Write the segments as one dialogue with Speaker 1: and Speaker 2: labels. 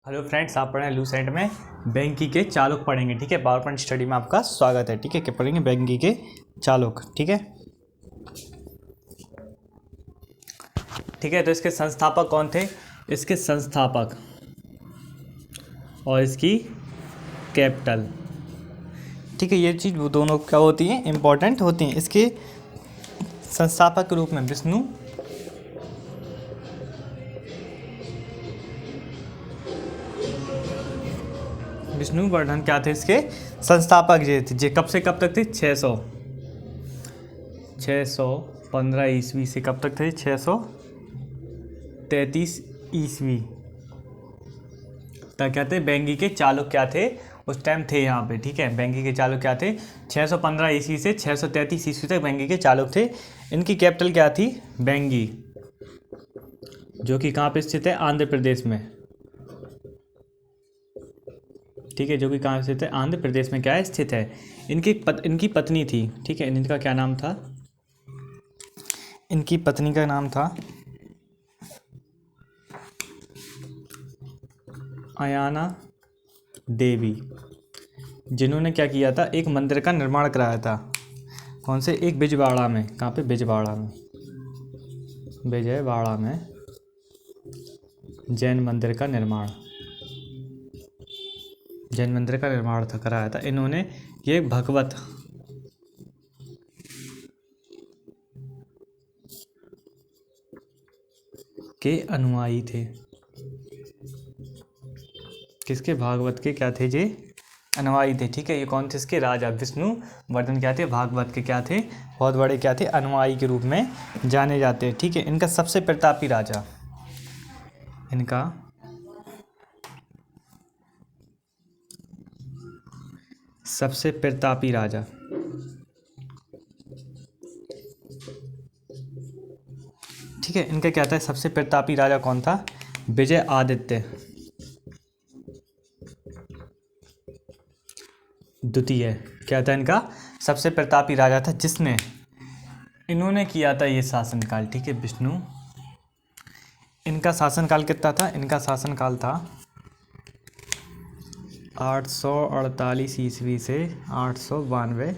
Speaker 1: Hello friends, आप पढ़ रहे हैं लूसेंट में बैंकी के चालक पढ़ेंगे। ठीक है, पावर पॉइंट स्टडी में आपका स्वागत है। ठीक है, क्या पढ़ेंगे? बैंकी के चालक। ठीक है, ठीक है। तो इसके संस्थापक कौन थे? इसके संस्थापक और इसकी कैपिटल। ठीक है, ये चीज़ वो दोनों क्या होती हैं? इम्पोर्टेंट होती हैं। इसके संस्थापक के रूप में विष्णुवर्धन क्या थे? इसके संस्थापक जे कब से कब तक थे? 615 ईस्वी से कब तक थे? 633 ईस्वी तक क्या थे? बैंकी के चालक क्या थे? उस टाइम थे यहाँ पे। ठीक है, बैंकी के चालक क्या थे? 615 ईस्वी से 633 ईस्वी तक बैंकी के चालक थे। इनकी कैपिटल क्या थी? बैंगी, जो कि कहाँ पे स्थित है? आंध्र प्रदेश में। ठीक है, जो कि कहाँ स्थित है? आंध्र प्रदेश में क्या है? स्थित है। इनकी पत्नी थी। ठीक है, इनका क्या नाम था? इनकी पत्नी का नाम था अयाना देवी, जिन्होंने क्या किया था? एक मंदिर का निर्माण कराया था। कौन से? एक बिजवाड़ा में। कहाँ पे? बिजवाड़ा में, विजयवाड़ा में जैन मंदिर का निर्माण था, कराया था इन्होंने। ये भगवत के अनुयायी थे। किसके? भागवत के क्या थे? जे अनुयायी थे। ठीक है, ये कौन थे? इसके राजा विष्णुवर्धन क्या थे? भागवत के क्या थे? बहुत बड़े क्या थे? अनुयायी के रूप में जाने जाते हैं। ठीक है, इनका सबसे प्रतापी राजा, इनका सबसे प्रतापी राजा ठीक है, इनका क्या था? सबसे प्रतापी राजा कौन था? विजय आदित्य द्वितीय क्या था? इनका सबसे प्रतापी राजा था, जिसने इन्होंने किया था ये शासनकाल। ठीक है, इनका शासनकाल कितना था? इनका शासनकाल था 848 ईस्वी से 892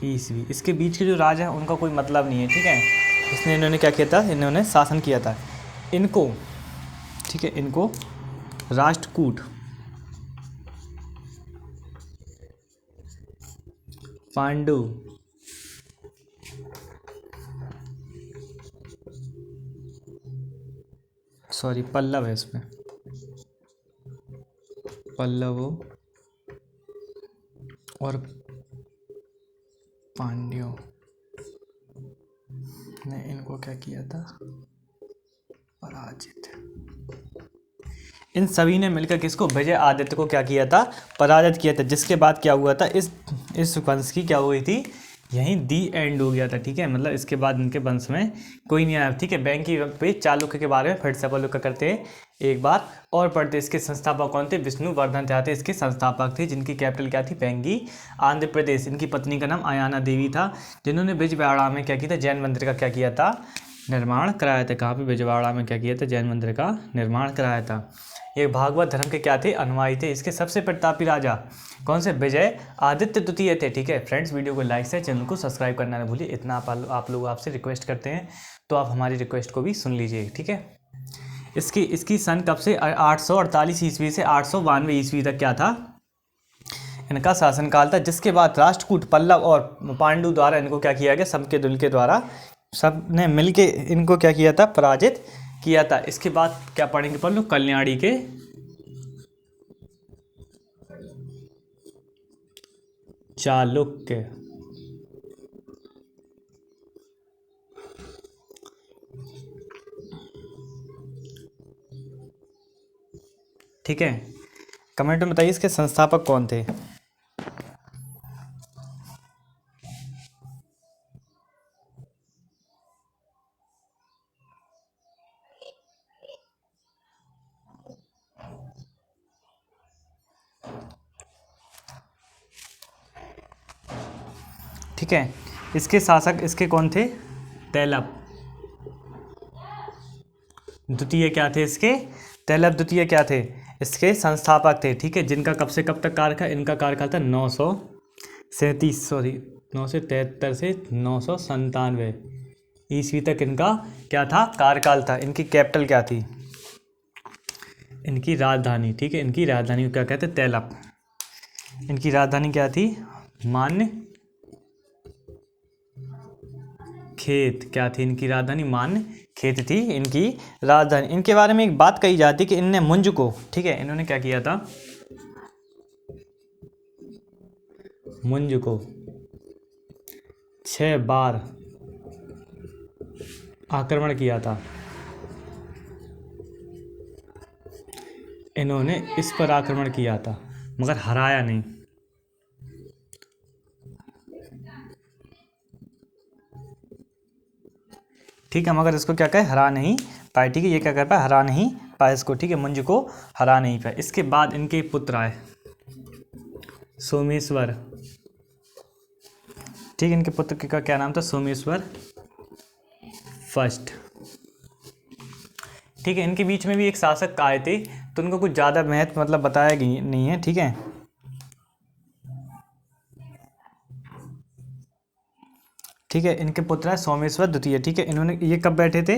Speaker 1: ईस्वी। इसके बीच के जो राजा है उनका कोई मतलब नहीं है। ठीक है, इसने इन्होंने क्या किया था? इन्होंने शासन किया था। इनको, ठीक है, इनको राष्ट्रकूट पांडु पल्लव है इसमें, पल्लवों और पांड्यों ने इनको क्या किया था? पराजित। इन सभी ने मिलकर किसको? विजय आदित्य को क्या किया था? पराजित किया था। जिसके बाद क्या हुआ था? इस वंश की क्या हुई थी? यहीं दी एंड हो गया था। ठीक है, मतलब इसके बाद इनके वंश में कोई नहीं आया। ठीक है, बैंकी पे चालुक्य के बारे में फिर से अपन लोग क्या करते हैं? एक बार और पढ़ते। इसके संस्थापक कौन थे? विष्णुवर्धन थे, इसके संस्थापक थे, जिनकी कैपिटल क्या थी? बैंगी, आंध्र प्रदेश। इनकी पत्नी का नाम अयाना देवी था, जिन्होंने बिजवाड़ा में क्या किया था? जैन मंदिर का क्या किया था? निर्माण कराया था। कहाँ पे? बिजवाड़ा में क्या किया था? जैन मंदिर का निर्माण कराया था। ये भागवत धर्म के क्या थे? अनुयायी थे। इसके सबसे प्रतापी राजा कौन से? विजय आदित्य द्वितीय थे। ठीक है फ्रेंड्स, वीडियो को लाइक से, चैनल को सब्सक्राइब करना ना भूलिए। इतना आप लोग आपसे रिक्वेस्ट करते हैं, तो आप हमारी रिक्वेस्ट को भी सुन लीजिए। ठीक है, इसकी सन कब से? 848 ईस्वी से 892 ईस्वी तक क्या था? इनका शासनकाल था। जिसके बाद राष्ट्रकूट, पल्लव और पांडु द्वारा इनको क्या किया गया? सबके दल के द्वारा, सब ने मिलके इनको क्या किया था? पराजित किया था। इसके बाद क्या पढ़ेंगे? पढ़ लो, कल्याणी के चालुक्य। ठीक है, कमेंट में बताइए इसके संस्थापक कौन थे? ठीक है, इसके शासक इसके कौन थे? तैलप द्वितीय क्या थे? इसके तैलप द्वितीय क्या थे? इसके संस्थापक थे, ठीक है, जिनका कब से कब तक कार्यकाल, इनका कार्यकाल था 973 से 997 ईस्वी तक इनका क्या था, कार्यकाल था। इनकी कैपिटल क्या थी, इनकी राजधानी, ठीक है, इनकी राजधानी को क्या कहते हैं, तैलप। इनकी राजधानी क्या थी, मान्य खेत। क्या थी इनकी राजधानी, मान्य खेत थी इनकी राजधानी। इनके बारे में एक बात कही जाती है कि इनने मुंज को, ठीक है, इन्होंने क्या किया था, मुंज को 6 बार आक्रमण किया था। इन्होंने इस पर आक्रमण किया था मगर हराया नहीं। ठीक है, मगर इसको क्या कहे, हरा नहीं पाए, ठीक है, ये क्या कर पाए, हरा नहीं पाए इसको, ठीक है, मुंज को हरा नहीं पाए। इसके बाद इनके पुत्र आए सोमेश्वर, ठीक है, इनके पुत्र का क्या नाम था, सोमेश्वर फर्स्ट। ठीक है, इनके बीच में भी एक शासक आए थे, तो उनको कुछ ज़्यादा महत्व मतलब बताया नहीं है, ठीक है। ठीक है, इनके पुत्र है सोमेश्वर द्वितीय, ठीक है, इन्होंने ये कब बैठे थे,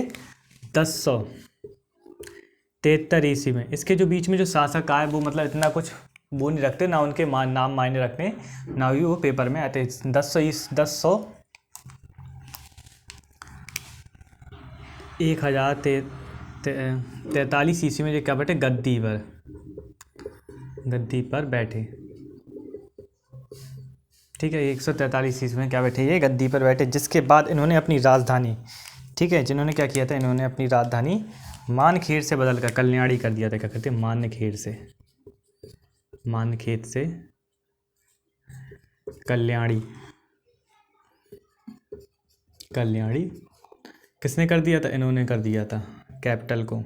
Speaker 1: 1073 ईस्वी में। इसके जो बीच में जो शासक आए वो मतलब इतना कुछ वो नहीं रखते, ना उनके नाम मायने रखते, ना ही वो पेपर में आते। 1043 ईस्वी में जो क्या बैठे, गद्दी पर बैठे, ठीक है, 143 ईस्वी में क्या बैठे, ये गद्दी पर बैठे। जिसके बाद इन्होंने अपनी राजधानी, ठीक है, जिन्होंने क्या किया था, इन्होंने अपनी राजधानी मानखेड़ से बदल कर कल्याणी कर दिया था। क्या कहते हैं, मानखेड़ से कल्याणी। किसने कर दिया था, इन्होंने कर दिया था कैपिटल को।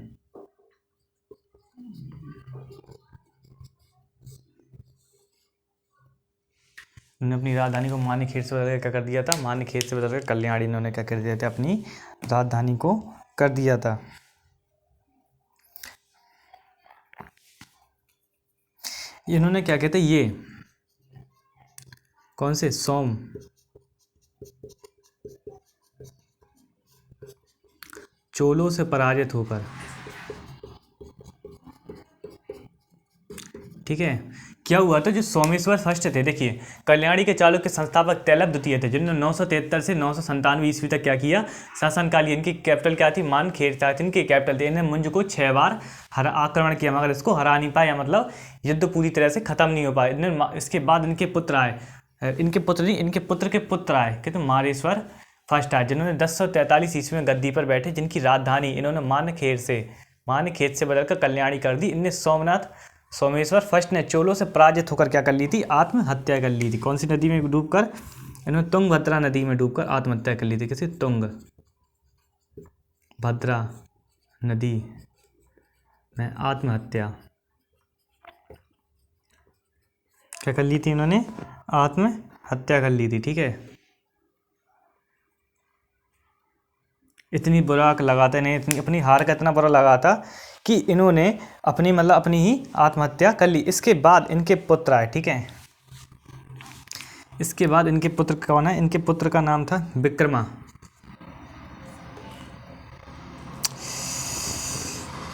Speaker 1: इन्होंने अपनी राजधानी को मानखेड़ से बदल कर क्या कर दिया था, मानखेड़ से बदल कर कल्याणी इन्होंने क्या कर दिया था, अपनी राजधानी को कर दिया था। इन्होंने क्या कहते हैं, ये कौन से, चोलों से पराजित होकर, ठीक है, क्या हुआ था, जो सोमेश्वर फर्स्ट थे, देखिए, कल्याणी के चालुक्य के संस्थापक तैलप द्वितीय थे, जिन्होंने 973 से 997 ईस्वी तक क्या किया, शासनकाल। इनकी कैपिटल क्या थी, मानखेड़ था, इनकी कैपिटल थी। इन्हें मुंज को 6 बार आक्रमण किया मगर इसको हरा नहीं पाया, मतलब युद्ध पूरी तरह से खत्म नहीं हो पाया। इसके बाद इनके पुत्र आए, इनके पुत्र नहीं, इनके पुत्र के पुत्र आए, कहते मारेश्वर फर्स्ट आए, जिन्होंने 1043 ईस्वी में गद्दी पर बैठे, जिनकी राजधानी इन्होंने मानखेड़ से बदलकर कल्याणी कर दी। इनने सोमेश्वर फर्स्ट ने चोलों से पराजित होकर क्या कर ली थी, आत्महत्या कर ली थी। कौन सी नदी में डूबकर, इन्होंने तुंगभद्रा नदी में डूबकर आत्महत्या कर ली थी। कैसे, तुंगभद्रा नदी में आत्महत्या क्या कर ली थी, इन्होंने आत्महत्या कर ली थी, ठीक है। इतनी बुरा लगाते नहीं, इतनी अपनी हार का इतना बुरा लगा था कि इन्होंने अपनी ही आत्महत्या कर ली। इसके बाद इनके पुत्र आए, ठीक है, इसके बाद इनके पुत्र कौन है, इनके पुत्र का नाम था विक्रमा।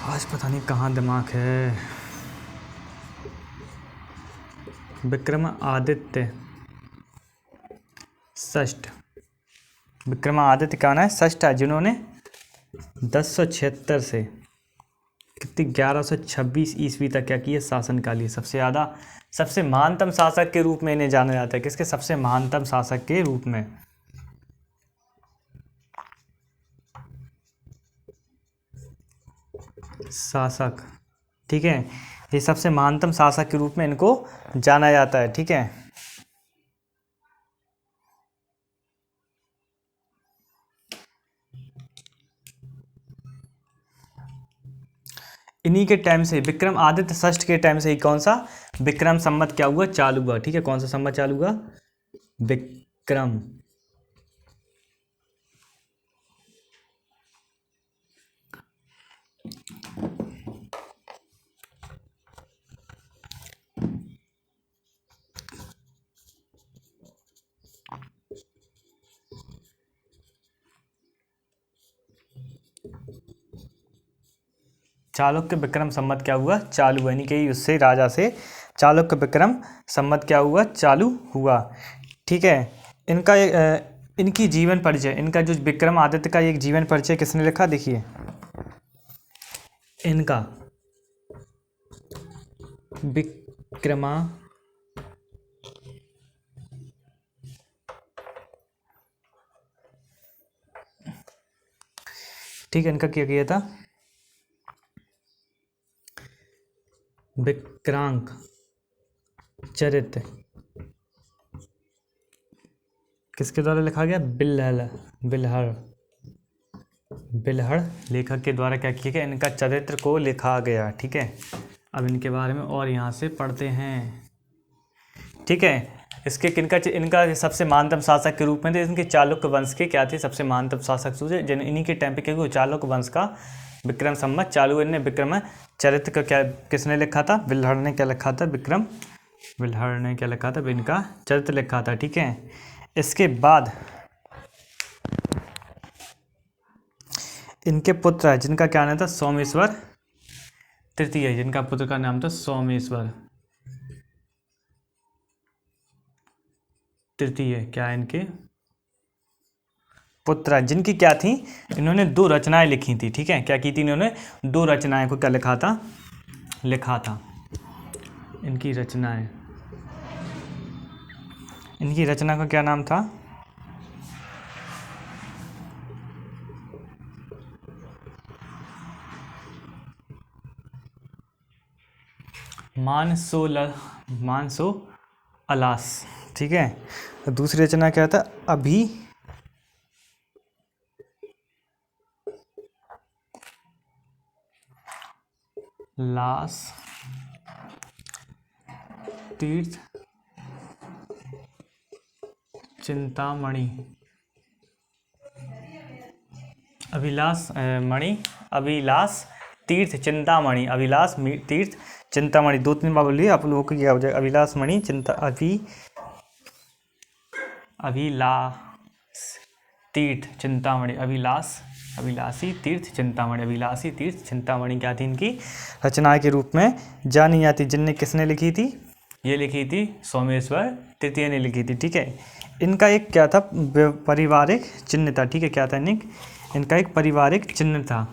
Speaker 1: आज पता नहीं कहाँ दिमाग है। विक्रमादित्य षष्ठ, विक्रमादित्य कौन है, षष्ठ है, जिन्होंने 1076 से कितनी 1126 ईस्वी तक क्या किए, शासनकाल। ये सबसे महानतम शासक के रूप में इन्हें जाना जाता है। किसके, सबसे महानतम शासक के रूप में। शासक, ठीक है, ये सबसे महानतम शासक के रूप में इनको जाना जाता है, ठीक है। इन्हीं के टाइम से, विक्रमादित्य षष्ठ के टाइम से ही कौन सा, विक्रम संवत क्या हुआ, चालू हुआ, ठीक है। कौन सा संवत चालू हुआ, विक्रम चालुक्य विक्रम संवत क्या हुआ, चालू, यानी कि उससे राजा से चालुक्य विक्रम संवत क्या हुआ, चालू हुआ। ठीक है, इनका इनकी जीवन परिचय, इनका जो विक्रमादित्य का एक जीवन परिचय किसने लिखा, देखिए इनका विक्रमा ठीक है, इनका क्या किया था, विक्रांक चरित्र किसके द्वारा लिखा गया, बिल्हड़ लेखक के द्वारा क्या किया गया, इनका चरित्र को लिखा गया। ठीक है, अब इनके बारे में और यहाँ से पढ़ते हैं। ठीक है, इसके इनका सबसे महानतम शासक के रूप में थे, इनके चालुक्य वंश के क्या थे, सबसे महानतम शासक सूझे, जिन इन्हीं के टाइम पे क्या हुआ, चालुक्य वंश का विक्रम संवत चालू, इनने विक्रम चरित्र का क्या किसने लिखा था, बिल्हड़ ने क्या लिखा था, बिल्हड़ ने क्या लिखा था, इनका चरित्र लिखा था। ठीक है, इसके बाद इनके पुत्र है जिनका क्या नाम था, सोमेश्वर तृतीय, जिनका पुत्र का नाम था सोमेश्वर तृतीय, क्या इनके पुत्र, जिनकी क्या थी, इन्होंने 2 रचनाएं लिखी थी। ठीक है, क्या की थी इन्होंने, 2 रचनाएं को क्या लिखा था, इनकी रचनाएं, इनकी रचना का क्या नाम था, मानसो अलास। ठीक है, तो दूसरी रचना क्या था, लास तीर्थ चिंतामणि, अभिलाष तीर्थ चिंतामणि, तीर्थ चिंतामणि, 2-3 बार बोलिए, आप लोगों को क्या हो जाएगा, अभिलाष तीर्थ चिंतामणि, अभिलाषी तीर्थ चिंतामणि क्या थी, इनकी रचना के रूप में जानी जाती, जिनने किसने लिखी थी, ये लिखी थी सोमेश्वर तृतीय ने लिखी थी। ठीक है, इनका एक क्या था, पारिवारिक चिन्ह था। ठीक है, क्या था, इनका एक पारिवारिक चिन्ह था।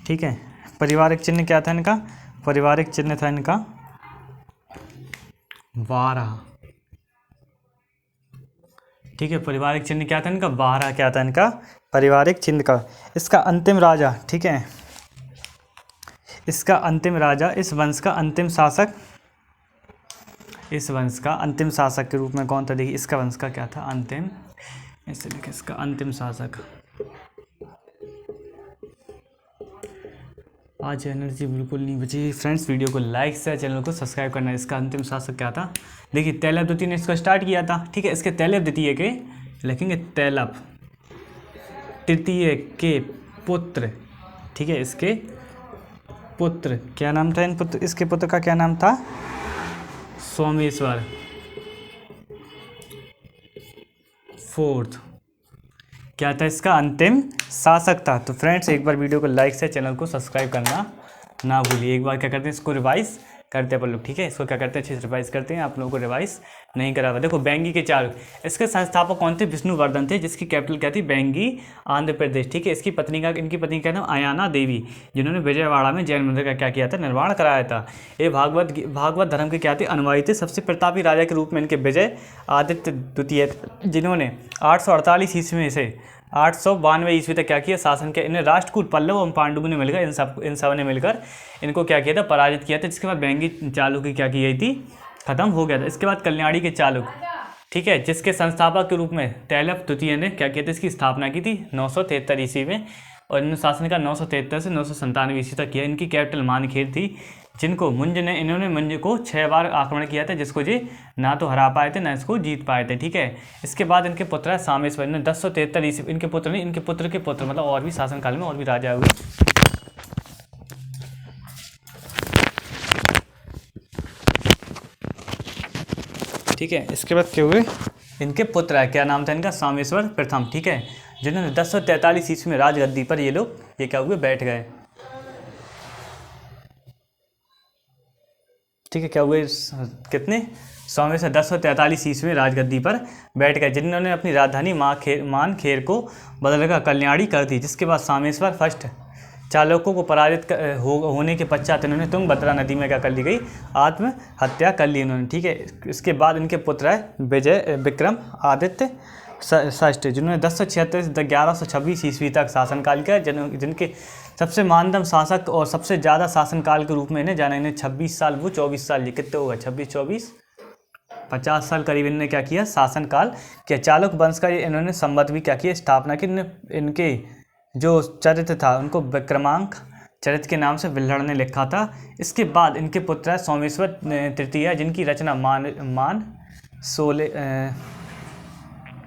Speaker 1: ठीक है, पारिवारिक चिन्ह क्या था इनका, पारिवारिक चिन्ह था इनका वारा। ठीक है, पारिवारिक चिन्ह क्या था इनका, वारा, क्या था इनका पारिवारिक चिन्ह का। इसका अंतिम राजा, ठीक है, इसका अंतिम राजा, इस वंश का अंतिम शासक के रूप में कौन था, देखिए इसका वंश का क्या था, अंतिम, इससे लिखे इसका अंतिम शासक। आज एनर्जी बिल्कुल नहीं बची फ्रेंड्स, वीडियो को लाइक से चैनल को सब्सक्राइब करना। इसका अंतिम शासक क्या था, देखिए तैलप द्वितीय ने इसको स्टार्ट किया था। ठीक है, इसके तैलप द्वितीय के लिखेंगे तैलप तृतीय के पुत्र। ठीक है, इसके पुत्र क्या नाम था, इसके पुत्र का क्या नाम था, सोमेश्वर फोर्थ, क्या था इसका अंतिम शासक था। तो फ्रेंड्स एक बार वीडियो को लाइक से चैनल को सब्सक्राइब करना ना भूलिए। एक बार क्या करते हैं, इसको रिवाइज करते हैं अपन लोग। ठीक है, इसको क्या करते हैं, अच्छे से रिवाइज करते हैं। आप लोगों को रिवाइज नहीं करा हुआ। देखो बैंगी के चालुक्य, इसके संस्थापक कौन थे, विष्णुवर्धन थे, जिसकी कैपिटल क्या थी, बैंगी आंध्र प्रदेश। ठीक है, इनकी पत्नी का नाम अयाना देवी, जिन्होंने विजयवाड़ा में जैन मंदिर का क्या किया था, निर्माण कराया था। ये भागवत धर्म के क्या थे, अनुयायी थे। सबसे प्रतापी राजा के रूप में इनके विजय आदित्य द्वितीय, जिन्होंने 848 ईस्वी से 892 ईस्वी तक क्या किया, शासन किया। इन्हें राष्ट्रकूट पल्लव एवं पांडवों ने मिलकर इन सब ने मिलकर इनको क्या किया था, पराजित किया था। जिसके बाद बैंगी चालुक्य क्या की गई थी, खत्म हो गया था। इसके बाद कल्याणी के चालुक्य, ठीक है, जिसके संस्थापक के रूप में तैलप द्वितीय ने क्या किया था, इसकी स्थापना की थी 973 ईस्वी में, और इन्होंने शासन का 973 से 997 ईस्वी तक किया। इनकी कैपिटल मानखेड़ थी, जिनको इन्होंने मुंज को 6 बार आक्रमण किया था, जिसको जी ना तो हरा पाए थे ना इसको जीत पाए थे। ठीक है, इसके बाद इनके पुत्र है सामेश्वर, इन्होंने 1073 ईस्वी, इनके पुत्र नहीं, इनके पुत्र के पुत्र, मतलब और भी शासनकाल में और भी राजा हुए। ठीक है। इसके बाद क्या हुए, इनके पुत्र है, क्या नाम था इनका, सोमेश्वर प्रथम, ठीक है, जिन्होंने 1043 ईस्वी में राजगद्दी पर ये लोग ये क्या हुए, बैठ गए। ठीक है, क्या हुए, कितने, सोमेश्वर 1043 ईस्वी में राजगद्दी पर बैठ गए, जिन्होंने अपनी राजधानी मानखेर को बदलकर कल्याणी कर दी। जिसके बाद सोमेश्वर फर्स्ट चालुक्यों को पराजित होने के पश्चात इन्होंने तुंगभद्रा नदी में क्या कर ली गई, आत्महत्या कर ली इन्होंने। ठीक है, इसके बाद इनके पुत्र है विजय विक्रम आदित्य षष्ठ, जिन्होंने 1076 से 1126 ईस्वी तक शासनकाल किया, जिनके सबसे महानतम शासक और सबसे ज़्यादा शासनकाल के रूप में इन्हें जाना। इन्हें 26 साल, वो 24 साल, ये कितने होगा, 26 24 50 साल करीब इन्होंने क्या किया, शासनकाल किया। चालुक्य वंश का इन्होंने संवत भी क्या किया, स्थापना की। इनके जो चरित्र था उनको विक्रमांक चरित्र के नाम से विल्हड़ ने लिखा था। इसके बाद इनके पुत्र है सोमेश्वर तृतीय, जिनकी रचना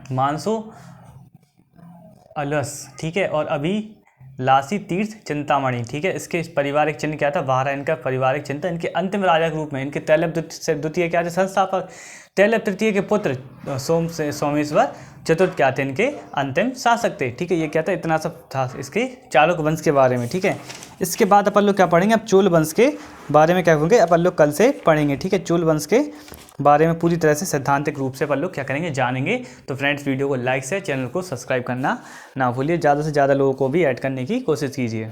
Speaker 1: मानसो अलस, ठीक है, और अभी लासी तीर्थ चिंतामणि, ठीक है। इसके पारिवारिक चिन्ह क्या था, वाहरा इनका पारिवारिक चिन्ह था। इनके अंतिम राजा के रूप में इनके तैलभ द्वितीय क्या थे, संस्थापक। तैलभ तृतीय के पुत्र सोमेश्वर चतुर्थ क्या थे, इनके अंतिम शासक थे। ठीक है, ये क्या था, इतना सब था इसके चालुक्य वंश के बारे में। ठीक है, इसके बाद अपन लोग क्या पढ़ेंगे, अब चोल वंश के बारे में क्या होंगे, अपन लोग कल से पढ़ेंगे। ठीक है, चोल वंश के बारे में पूरी तरह से सैद्धांतिक रूप से अपन लोग क्या करेंगे, जानेंगे। तो फ्रेंड्स, वीडियो को लाइक से चैनल को सब्सक्राइब करना ना भूलिए, ज़्यादा से ज़्यादा लोगों को भी ऐड करने की कोशिश कीजिए।